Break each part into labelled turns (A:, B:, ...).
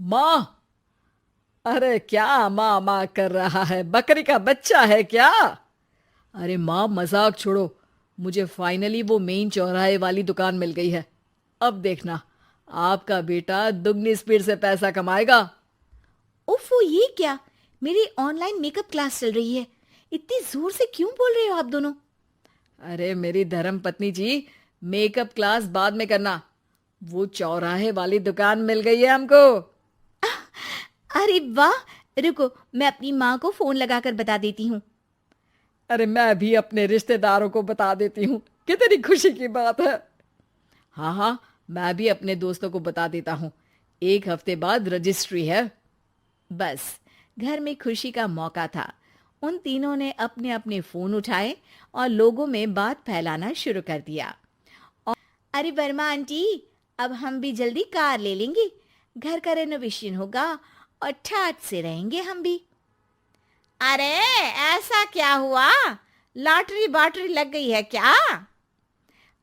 A: माँ। अरे क्या माँ माँ कर रहा है? बकरी का बच्चा है क्या? अरे माँ, मजाक छोड़ो। मुझे फाइनली वो मेन चौराहे वाली दुकान मिल गई है। अब देखना, आपका बेटा दुगनी स्पीड से पैसा कमाएगा।
B: ओफो, ये क्या? मेरी ऑनलाइन मेकअप क्लास चल रही है। इतनी जोर से क्यों बोल रहे हो आप दोनों?
A: अरे मेरी धर्म पत्नी जी, मेकअप क्लास बाद में करना। वो चौराहे वाली दुकान मिल गई है हमको।
B: अरे वाह! रुको, मैं अपनी माँ को फोन लगाकर बता देती हूँ।
A: अरे मैं भी अपने रिश्तेदारों को बता देती हूँ। कितनी खुशी की बात है। हाँ हाँ, मैं भी अपने दोस्तों को बता देता हूँ। 1 हफ्ते बाद रजिस्ट्री है।
B: बस, घर में खुशी का मौका था। उन तीनों ने अपने अपने फोन उठाए और लोगों में बात फैलाना शुरू कर दिया। अरे वर्मा आंटी, अब हम भी जल्दी कार ले लेंगे। घर का रेनोवेशन होगा और ठाट से रहेंगे हम भी। अरे, ऐसा क्या हुआ? लॉटरी बाटरी लग गई है क्या?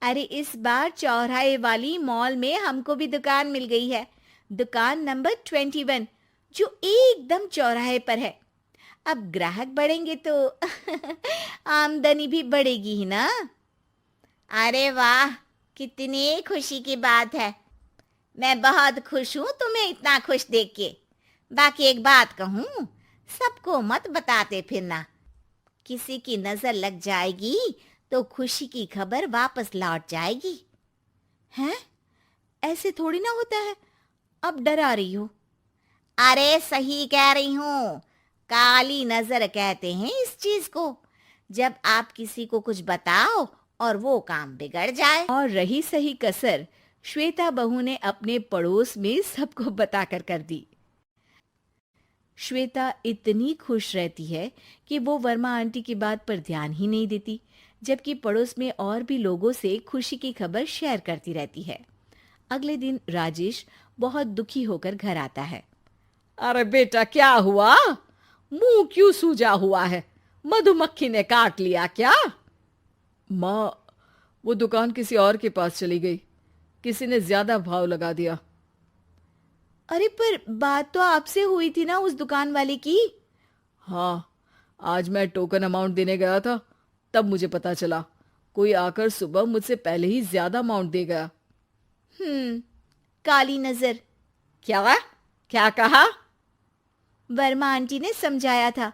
B: अरे, इस बार चौराहे वाली मॉल में हमको भी दुकान मिल गई है। दुकान नंबर 21, जो एकदम चौराहे पर है। अब ग्राहक बढ़ेंगे तो आमदनी भी बढ़ेगी ही ना। अरे वाह, कितनी खुशी की बात है। मैं बहुत खुश हूँ तुम्हें इतना खुश देख के। बाकी एक बात कहूँ, सबको मत बताते फिरना। किसी की नजर लग जाएगी तो खुशी की खबर वापस लौट जाएगी। हैं? ऐसे थोड़ी ना होता है। अब डरा रही हो। अरे सही कह रही हूँ। काली नजर कहते हैं इस चीज को, जब आप किसी को कुछ बताओ और वो काम बिगड़ जाए। और रही सही कसर, श्वेता बहू ने अपने पड़ोस में सबको बताकर कर दी। श्वेता इतनी खुश रहती है कि वो वर्मा आंटी की बात पर ध्यान ही नहीं देती, जबकि पड़ोस में और भी लोगों से खुशी की खबर शेयर करती रहती है। अगले दिन राजेश बहुत दुखी होकर घर आता है।
A: अरे बेटा, क्या हुआ? मुंह क्यों सूजा हुआ है? मधुमक्खी ने काट लिया क्या? माँ, वो दुकान किसी और के पास चली गई। किसी ने ज्यादा भाव लगा दिया।
B: अरे, पर बात तो आपसे हुई थी ना उस दुकान वाले की।
A: हाँ, आज मैं टोकन अमाउंट देने गया था, तब मुझे पता चला। कोई आकर सुबह मुझसे पहले ही ज्यादा अमाउंट दे गया।
B: हम्म, काली नजर।
A: क्या? क्या कहा?
B: वर्मा आंटी ने समझाया था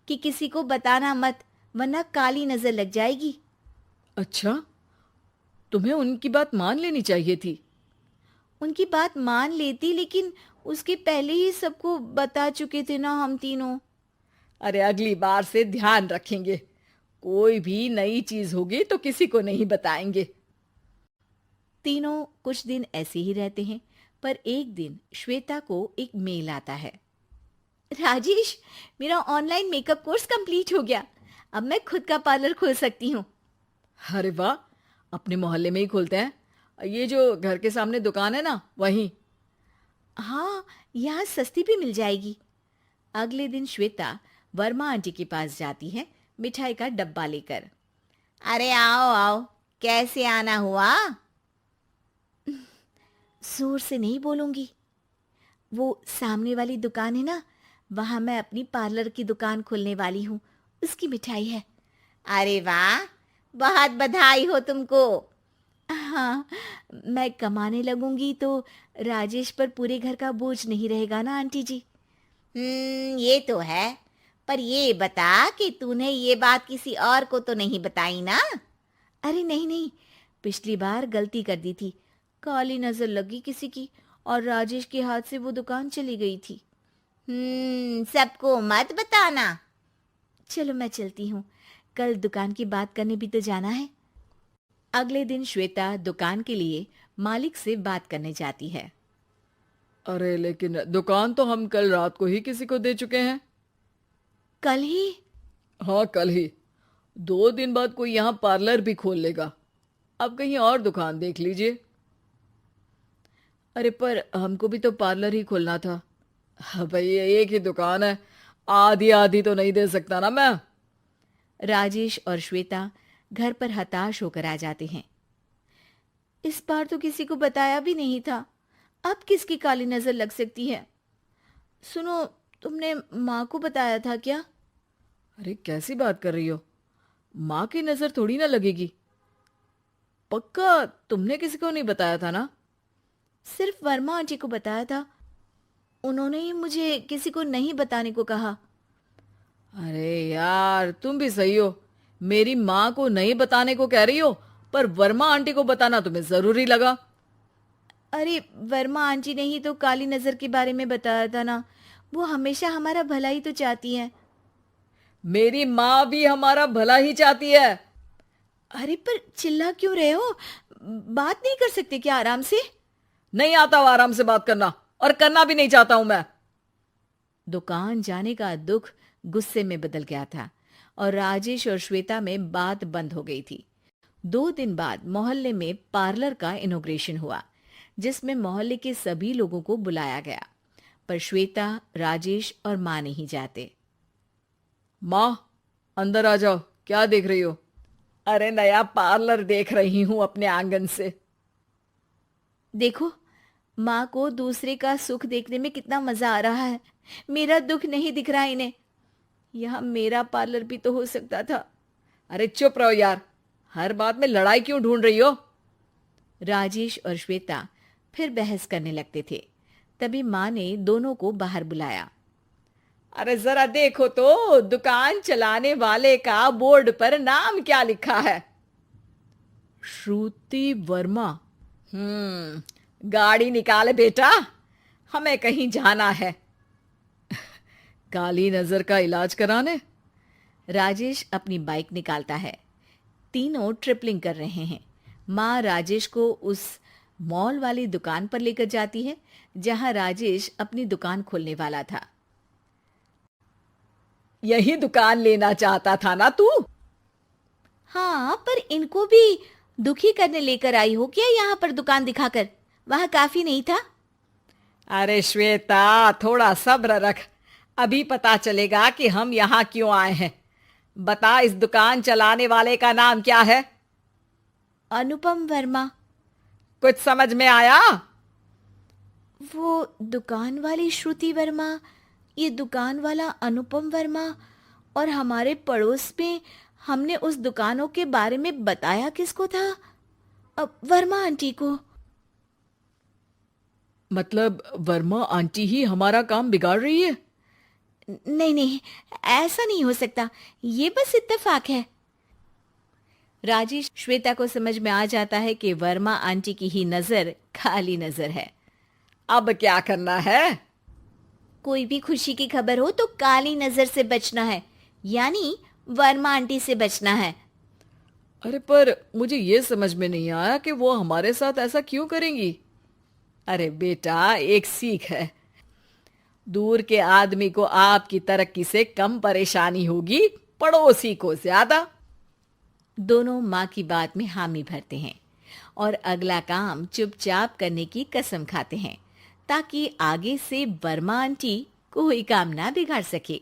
B: कि किसी को बताना मत, वरना काली नजर लग जाएगी।
A: अच्छा, तुम्हें उनकी बात मान लेनी चाहिए थी।
B: उनकी बात मान लेती, लेकिन उसके पहले ही सबको बता चुके थे ना हम तीनों।
A: अरे अगली बार से ध्यान रखेंगे। कोई भी नई चीज होगी तो किसी को नहीं बताएंगे।
B: तीनों कुछ दिन ऐसे ही रहते हैं, पर एक दिन श्वेता को एक मेल आता है। राजेश, मेरा ऑनलाइन मेकअप कोर्स कंप्लीट हो गया। अब मैं खुद का पार्लर खोल सकती हूँ।
A: अरे वाह, अपने मोहल्ले में ही खोलते हैं। ये जो घर के सामने दुकान है ना, वहीं।
B: हाँ, यहाँ सस्ती भी मिल जाएगी। अगले दिन श्वेता वर्मा आंटी के पास जाती है, मिठाई का डब्बा लेकर। अरे आओ आओ, कैसे आना हुआ? जोर से नहीं बोलूंगी। वो सामने वाली दुकान है ना, वहां मैं अपनी पार्लर की दुकान खोलने वाली हूँ। उसकी मिठाई है। अरे वाह, बहुत बधाई हो तुमको। हाँ, मैं कमाने लगूंगी तो राजेश पर पूरे घर का बोझ नहीं रहेगा ना आंटी जी। ये तो है। पर ये बता कि तूने ये बात किसी और को तो नहीं बताई ना? अरे नहीं नहीं, पिछली बार गलती कर दी थी। काली नजर लगी किसी की और राजेश के हाथ से वो दुकान चली गई थी। सबको मत बताना। चलो मैं चलती हूँ, कल दुकान की बात करने भी तो जाना है। अगले दिन श्वेता दुकान के लिए मालिक से बात करने जाती है।
A: अरे लेकिन दुकान तो हम कल रात को ही किसी को दे चुके हैं।
B: कल ही?
A: हाँ, कल ही। 2 दिन बाद कोई यहाँ पार्लर भी खोल लेगा। अब कहीं और दुकान देख लीजिए। अरे पर हमको भी तो पार्लर ही खोलना था। हाँ भाई, ये एक ही दुकान है। आधी आधी तो नहीं दे सकता ना मैं।
B: राजेश और श्वेता घर पर हताश होकर आ जाते हैं। इस बार तो किसी को बताया भी नहीं था। अब किसकी काली नजर लग सकती है? सुनो, तुमने माँ को बताया था क्या?
A: अरे कैसी बात कर रही हो? माँ की नजर थोड़ी ना लगेगी। पक्का तुमने किसी को नहीं बताया था ना?
B: सिर्फ वर्मा आंटी को बताया था। उन्होंने ही मुझे किसी को नहीं बताने को कहा।
A: अरे यार तुम भी सही हो। मेरी माँ को नहीं बताने को कह रही हो, पर वर्मा आंटी को बताना तुम्हें जरूरी लगा।
B: अरे वर्मा आंटी ने ही तो काली नज़र के बारे में बताया था ना। वो हमेशा हमारा भला ही तो चाहती हैं।
A: मेरी माँ भी हमारा भला ही चाहती है।
B: अरे पर चिल्ला क्यों रहे हो? बात नहीं कर सकते क्या आराम से?
A: नहीं आता वो आराम से बात करना, और करना भी नहीं चाहता हूं मैं।
B: दुकान जाने का दुख गुस्से में बदल गया था और राजेश और श्वेता में बात बंद हो गई थी। 2 दिन बाद मोहल्ले में पार्लर का इनॉग्रेशन हुआ, जिसमें मोहल्ले के सभी लोगों को बुलाया गया, पर श्वेता, राजेश और माँ नहीं जाते।
A: माँ अंदर आ जाओ, क्या देख रही हो? अरे नया पार्लर देख रही हूं अपने आंगन से।
B: देखो, माँ को दूसरे का सुख देखने में कितना मजा आ रहा है। मेरा दुख नहीं दिख रहा इन्हें। यहाँ मेरा पार्लर भी तो हो सकता था।
A: अरे चुप रहो यार, हर बात में लड़ाई क्यों ढूंढ रही हो?
B: राजेश और श्वेता फिर बहस करने लगते थे। तभी माँ ने दोनों को बाहर बुलाया।
A: अरे जरा देखो तो दुकान चलाने वाले का बोर्ड पर नाम क्या लिखा है? श्रुति वर्मा। गाड़ी निकाले बेटा, हमें कहीं जाना है। काली नजर का इलाज कराने।
B: राजेश अपनी बाइक निकालता है। तीनों ट्रिपलिंग कर रहे हैं। माँ राजेश को उस मॉल वाली दुकान पर लेकर जाती है जहां राजेश अपनी दुकान खोलने वाला था।
A: यही दुकान लेना चाहता था ना तू?
B: हाँ, पर इनको भी दुखी करने लेकर आई हो क्या यहाँ पर दुकान दिखाकर? वहां काफी नहीं था?
A: अरे श्वेता थोड़ा सब्र रख, अभी पता चलेगा कि हम यहाँ क्यों आए हैं। बता, इस दुकान चलाने वाले का नाम क्या है?
B: अनुपम वर्मा।
A: कुछ समझ में आया?
B: वो दुकान वाली श्रुति वर्मा, ये दुकान वाला अनुपम वर्मा, और हमारे पड़ोस में हमने उस दुकानों के बारे में बताया किसको था? अब वर्मा आंटी को।
A: मतलब वर्मा आंटी ही हमारा काम बिगाड़ रही है?
B: नहीं नहीं, ऐसा नहीं हो सकता। ये बस इत्तेफाक है। राजेश श्वेता को समझ में आ जाता है कि वर्मा आंटी की ही नजर काली नजर है।
A: अब क्या करना है?
B: कोई भी खुशी की खबर हो तो काली नजर से बचना है, यानी वर्मा आंटी से बचना है।
A: अरे पर मुझे ये समझ में नहीं आया कि वो हमारे साथ ऐसा क्यों करेंगी। अरे बेटा, एक सीख है, दूर के आदमी को आपकी तरक्की से कम परेशानी होगी, पड़ोसी को ज्यादा।
B: दोनों माँ की बात में हामी भरते हैं और अगला काम चुपचाप करने की कसम खाते हैं, ताकि आगे से वर्मा आंटी कोई काम ना बिगाड़ सके।